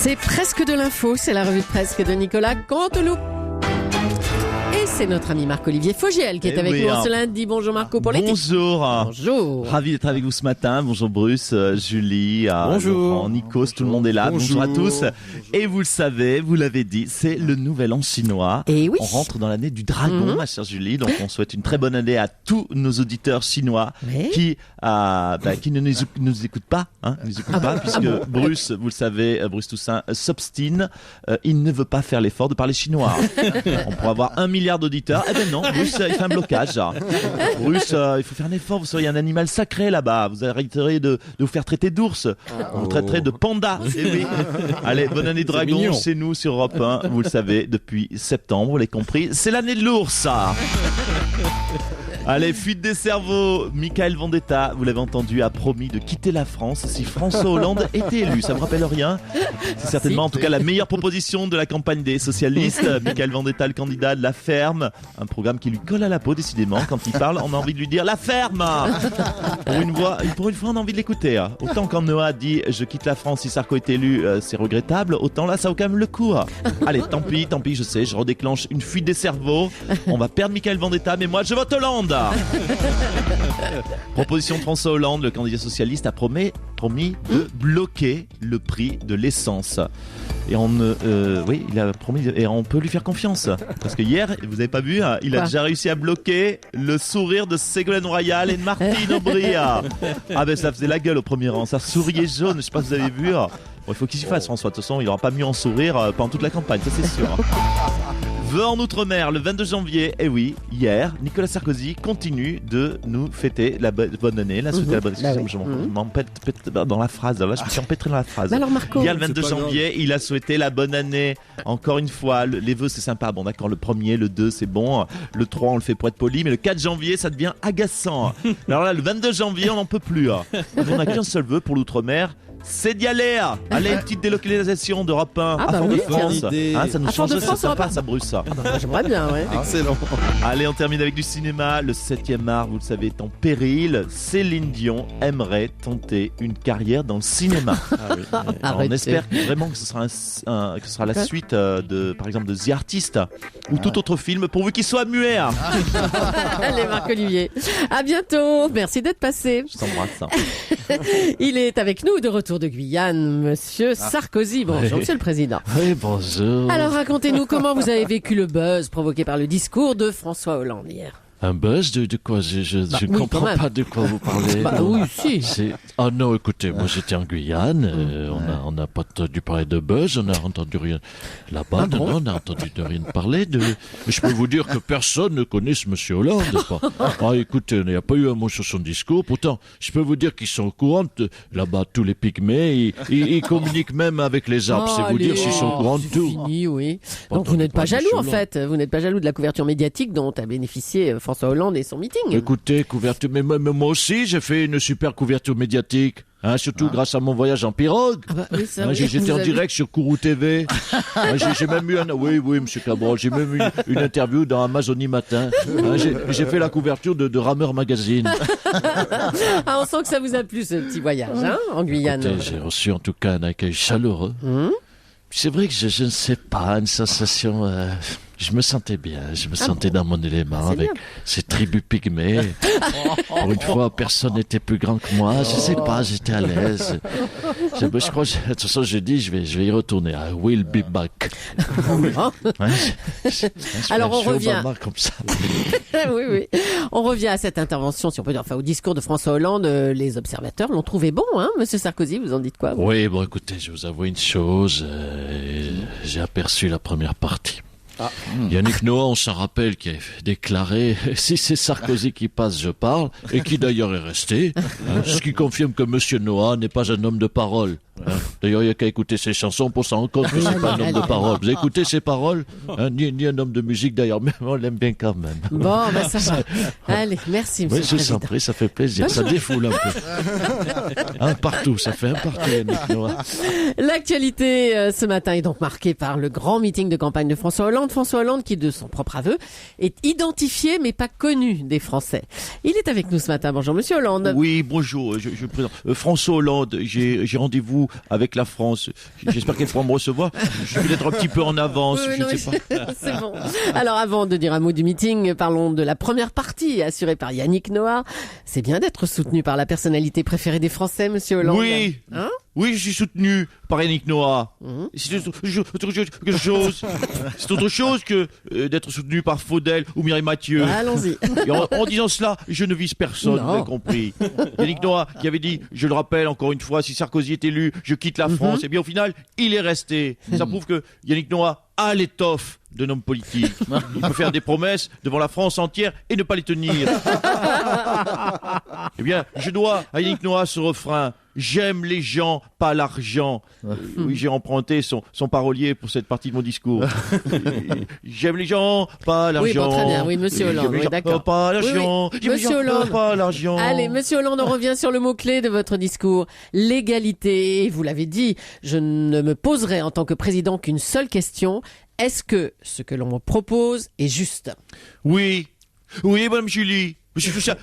C'est presque de l'info, c'est la revue de presse de Nicolas Canteloup. Et c'est notre ami Marc-Olivier Fogiel qui est avec nous ce lundi. Bonjour Marco pour l'équipe. Bonjour. Bonjour. Ravi d'être avec vous ce matin. Bonjour Bruce, Julie, Laurent, Nikos, tout le monde est là. Bonjour à tous. Et vous le savez, vous l'avez dit, c'est le nouvel an chinois. Et oui. On rentre dans l'année du dragon, ma chère Julie. Donc on souhaite une très bonne année à tous nos auditeurs chinois qui ne nous écoutent pas, puisque Bruce, vous le savez, Bruce Toussaint s'obstine. Il ne veut pas faire l'effort de parler chinois. On pourrait avoir 1 milliard d'auditeurs. Eh ben non, Bruce, il fait un blocage. Bruce, il faut faire un effort. Vous seriez un animal sacré là-bas. Vous arrêterez de vous faire traiter d'ours. On vous traiterait de panda. Eh oui. Allez, bonne année dragon chez nous sur Europe 1. Vous le savez, depuis septembre, vous l'avez compris, c'est l'année de l'ours. Allez, fuite des cerveaux. Michael Vendetta, vous l'avez entendu, a promis de quitter la France si François Hollande était élu. Ça me rappelle rien. C'est certainement en tout cas la meilleure proposition de la campagne des socialistes. Michael Vendetta, le candidat de La Ferme. Un programme qui lui colle à la peau décidément. Quand il parle, on a envie de lui dire La Ferme. Pour une fois, on a envie de l'écouter. Autant quand Noah dit je quitte la France si Sarko est élu, c'est regrettable. Autant là, ça vaut quand même le coup. Allez, tant pis, je sais, je redéclenche une fuite des cerveaux. On va perdre Michael Vendetta, mais moi je vote Hollande. Proposition de François Hollande, le candidat socialiste a promis de bloquer le prix de l'essence. Et il a promis, et on peut lui faire confiance. Parce que hier, vous avez pas vu, il a déjà réussi à bloquer le sourire de Ségolène Royal et de Martine Aubry. Ça faisait la gueule au premier rang, ça souriait jaune, je sais pas si vous avez vu. Bon, il faut qu'il s'y fasse, François, de toute façon, il n'aura pas mieux en sourire pendant toute la campagne, ça c'est sûr. Vœux en Outre-mer, le 22 janvier, hier, Nicolas Sarkozy continue de nous fêter la bonne année, la souhaiter la bonne année. Je m'empête dans la phrase, là je me suis empêtré dans la phrase. Alors Marco, hier, le 22 janvier, il a souhaité la bonne année. Encore une fois, les vœux c'est sympa, bon d'accord, le 1er, le 2 c'est bon, le 3 on le fait pour être poli, mais le 4 janvier ça devient agaçant. Alors là, le 22 janvier, on n'en peut plus. On n'a qu'un seul vœu pour l'outre-mer, c'est d'y aller. Allez, une petite délocalisation d'Europe 1 à Fort-de-France. Ça nous change, c'est sympa, ça Bruce. J'aimerais bien, ouais. Excellent. Allez, on termine avec du cinéma. Le 7e art, vous le savez, est en péril. Céline Dion aimerait tenter une carrière dans le cinéma. Alors, on espère vraiment que ce sera la suite par exemple, de The Artist ou tout autre film, pourvu qu'il soit muet. Allez, Marc-Olivier. À bientôt. Merci d'être passé. Je t'embrasse. Il est avec nous de retour de Guyane, Monsieur Sarkozy. Bonjour, Monsieur le Président. Oui, bonjour. Alors, racontez-nous comment vous avez vécu le buzz provoqué par le discours de François Hollande hier. Un buzz de quoi? Je ne comprends pas de quoi vous parlez. Oui, si. Ah non, écoutez, moi j'étais en Guyane, on n'a pas entendu parler de buzz, on n'a entendu rien là-bas, on n'a entendu de rien parler de... Mais je peux vous dire que personne ne connaît ce monsieur Hollande. Écoutez, il n'y a pas eu un mot sur son discours, pourtant, je peux vous dire qu'ils sont au courant là-bas, tous les pygmées, ils communiquent même avec les arbres, c'est vous dire s'ils sont au courant de tout. Fini, oui. Donc vous n'êtes pas jaloux en fait, vous n'êtes pas jaloux de la couverture médiatique dont a bénéficié François Hollande et son meeting. Écoutez, couverture, mais moi aussi j'ai fait une super couverture médiatique. Surtout grâce à mon voyage en pirogue. J'étais en direct sur Kourou TV. J'ai même eu oui, monsieur Cabral, j'ai même eu une interview dans Amazonie Matin. J'ai fait la couverture de Rameur Magazine. On sent que ça vous a plu ce petit voyage en Guyane. Écoutez, j'ai reçu en tout cas un accueil chaleureux. C'est vrai que je ne sais pas, une sensation... Je me sentais bien, je me sentais dans mon élément avec ces tribus pygmées. Pour une fois, personne n'était plus grand que moi. Je sais pas, j'étais à l'aise. Je crois, de toute façon, j'ai dit, je vais y retourner. I will be back. Alors on revient. Comme ça. Oui. On revient à cette intervention, si on peut dire, au discours de François Hollande. Les observateurs l'ont trouvé bon, Monsieur Sarkozy. Vous en dites quoi? Oui, écoutez, je vous avoue une chose. J'ai aperçu la première partie. Yannick Noah, on s'en rappelle, qui a déclaré « Si c'est Sarkozy qui passe, je parle », et qui d'ailleurs est resté, ce qui confirme que Monsieur Noah n'est pas un homme de parole. D'ailleurs, il n'y a qu'à écouter ses chansons pour s'en rendre compte que c'est pas un homme de parole. Vous écoutez ses paroles, ni un homme de musique d'ailleurs, mais on l'aime bien quand même. Bon, ça va. Allez, merci, Monsieur le Président. Je vous en prie, ça fait plaisir, ça défoule un peu. Un partout, ça fait un partout, Yannick Noah. L'actualité ce matin est donc marquée par le grand meeting de campagne de François Hollande. président François Hollande qui, de son propre aveu, est identifié mais pas connu des Français. Il est avec nous ce matin. Bonjour Monsieur Hollande. Oui, bonjour, je présente François Hollande. J'ai rendez-vous avec la France. J'espère qu'elle pourra me recevoir. Je vais être un petit peu en avance, Oui, je non, ne sais pas. C'est bon. Alors avant de dire un mot du meeting, parlons de la première partie assurée par Yannick Noah. C'est bien d'être soutenu par la personnalité préférée des Français, Monsieur Hollande. Oui. Hein? Oui, je suis soutenu par Yannick Noah. C'est autre chose que d'être soutenu par Faudel ou Mireille Mathieu. Allons-y. Et en disant cela, je ne vise personne, vous avez compris. Yannick Noah qui avait dit, je le rappelle encore une fois, si Sarkozy est élu, je quitte la France. Et bien au final, il est resté. Ça prouve que Yannick Noah a l'étoffe d'un homme politique. Il peut faire des promesses devant la France entière et ne pas les tenir. Eh bien, je dois à Yannick Noah ce refrain. J'aime les gens, pas l'argent. Oui, j'ai emprunté son parolier pour cette partie de mon discours. J'aime les gens, pas l'argent. Oui, bon, très bien. Oui, Monsieur Hollande. Oui, d'accord. Pas l'argent. Oui. Monsieur Hollande. Pas l'argent. Allez, Monsieur Hollande, on revient sur le mot-clé de votre discours. L'égalité. Vous l'avez dit, je ne me poserai en tant que président qu'une seule question. Est-ce que ce que l'on me propose est juste? Oui. Oui, Madame Julie. Monsieur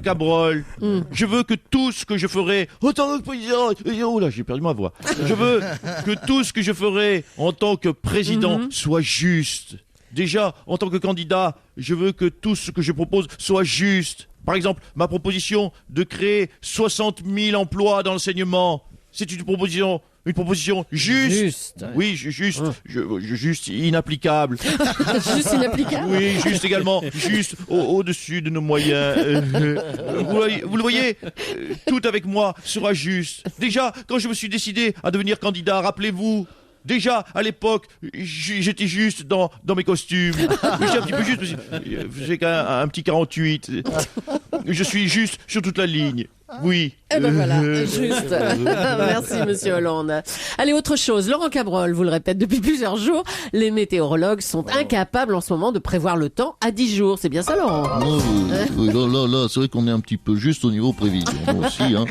Cabrol, je veux que tout ce que je ferai en tant que président, oh là, j'ai perdu ma voix. Je veux que tout ce que je ferai en tant que président soit juste. Déjà, en tant que candidat, je veux que tout ce que je propose soit juste. Par exemple, ma proposition de créer 60 000 emplois dans l'enseignement, c'est une proposition juste. Oui, juste inapplicable. Juste inapplicable. Oui, juste également, juste au-dessus de nos moyens. Vous le voyez, tout avec moi sera juste. Déjà, quand je me suis décidé à devenir candidat, rappelez-vous, déjà, à l'époque, j'étais juste dans mes costumes. J'étais un petit peu juste, j'ai qu'un petit 48. Je suis juste sur toute la ligne. Oui. Eh ben voilà, juste. Merci Monsieur Hollande. Allez, autre chose. Laurent Cabrol vous le répète depuis plusieurs jours, les météorologues sont incapables en ce moment de prévoir le temps à 10 jours. C'est bien ça, Laurent? Oui, là, c'est vrai qu'on est un petit peu juste au niveau prévision aussi. Hein.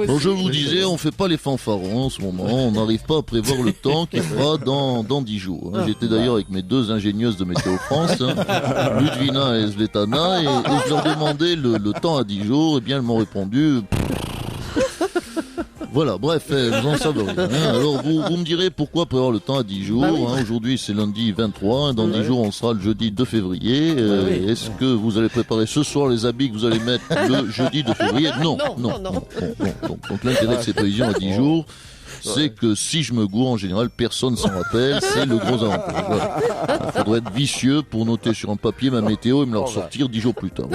Donc, je vous disais, on fait pas les fanfarons en ce moment. On n'arrive pas à prévoir le temps qu'il fera dans 10 jours. Hein. J'étais d'ailleurs avec mes deux ingénieuses de Météo France, Ludvina et Svetlana, et je leur demandais le temps à 10 jours. Et bien, elles m'ont répondu... Voilà, bref, vous en savez rien. Hein. Alors, vous me direz pourquoi prévoir le temps à 10 jours. Hein. Aujourd'hui, c'est lundi 23. Dans 10 jours, on sera le jeudi 2 février. Est-ce que vous allez préparer ce soir les habits que vous allez mettre le jeudi 2 février? Non. Donc, l'intérêt de ces prévisions à 10 jours, c'est que si je me gourre, en général, personne s'en rappelle. C'est le gros avantage. Voilà. Il faudrait être vicieux pour noter sur un papier ma météo et me la ressortir 10 jours plus tard.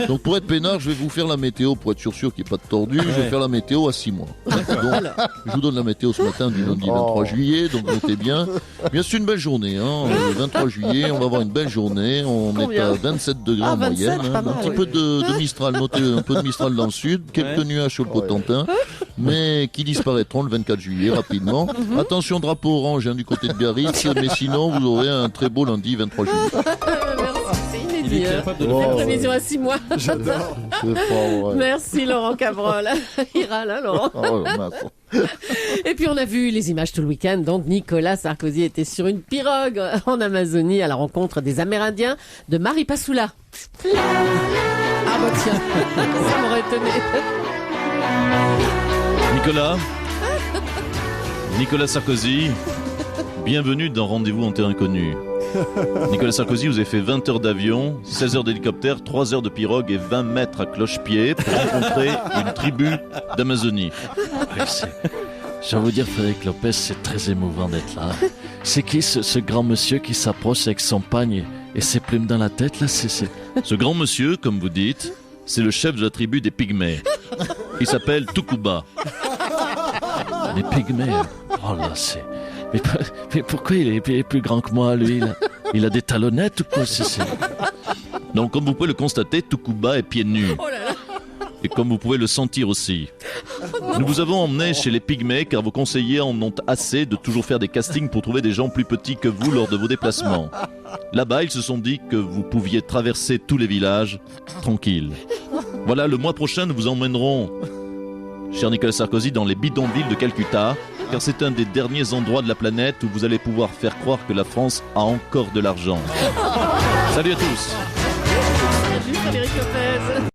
Donc pour être peinard, je vais vous faire la météo pour être sûr qu'il n'y ait pas de tordu. Je vais faire la météo à 6 mois. Donc, je vous donne la météo ce matin du lundi 23 juillet. Donc notez bien. Bien, c'est une belle journée. Hein. Le 23 juillet, on va avoir une belle journée. On est à 27 degrés en moyenne. Hein. Un petit peu de Mistral. Notez un peu de Mistral dans le sud. Quelques nuages sur le Cotentin. Mais qui disparaîtront le 24 juillet rapidement. Attention, drapeau orange du côté de Biarritz, mais sinon vous aurez un très beau lundi 23 juillet. Merci, c'est inédit. Une prévision à 6 mois. J'adore. C'est pas vrai. Merci Laurent Cabrol. Il râle, hein, Laurent. Et puis on a vu les images tout le week-end. Donc Nicolas Sarkozy était sur une pirogue en Amazonie à la rencontre des Amérindiens de Maripasoula. Ah bah tiens, ça m'aurait étonné. Nicolas Sarkozy, bienvenue dans Rendez-vous en terre inconnue. Nicolas Sarkozy, vous avez fait 20 heures d'avion, 16 heures d'hélicoptère, 3 heures de pirogue et 20 mètres à cloche-pied pour rencontrer une tribu d'Amazonie. Je vais vous dire, Frédéric Lopez, c'est très émouvant d'être là. C'est qui ce grand monsieur qui s'approche avec son pagne et ses plumes dans la tête là? Ce grand monsieur, comme vous dites, c'est le chef de la tribu des Pygmées. Il s'appelle Tukuba. Les Pygmées. Oh là, c'est... Mais pourquoi il est plus grand que moi, lui là? Il a des talonnettes ou quoi? Donc, comme vous pouvez le constater, Tukuba est pieds nus. Oh là là. Et comme vous pouvez le sentir aussi. Nous vous avons emmené chez les Pygmées car vos conseillers en ont assez de toujours faire des castings pour trouver des gens plus petits que vous lors de vos déplacements. Là-bas, ils se sont dit que vous pouviez traverser tous les villages tranquille. Voilà, le mois prochain, nous vous emmènerons, cher Nicolas Sarkozy, dans les bidonvilles de Calcutta car c'est un des derniers endroits de la planète où vous allez pouvoir faire croire que la France a encore de l'argent. Salut à tous. Salut Frédéric Lopez.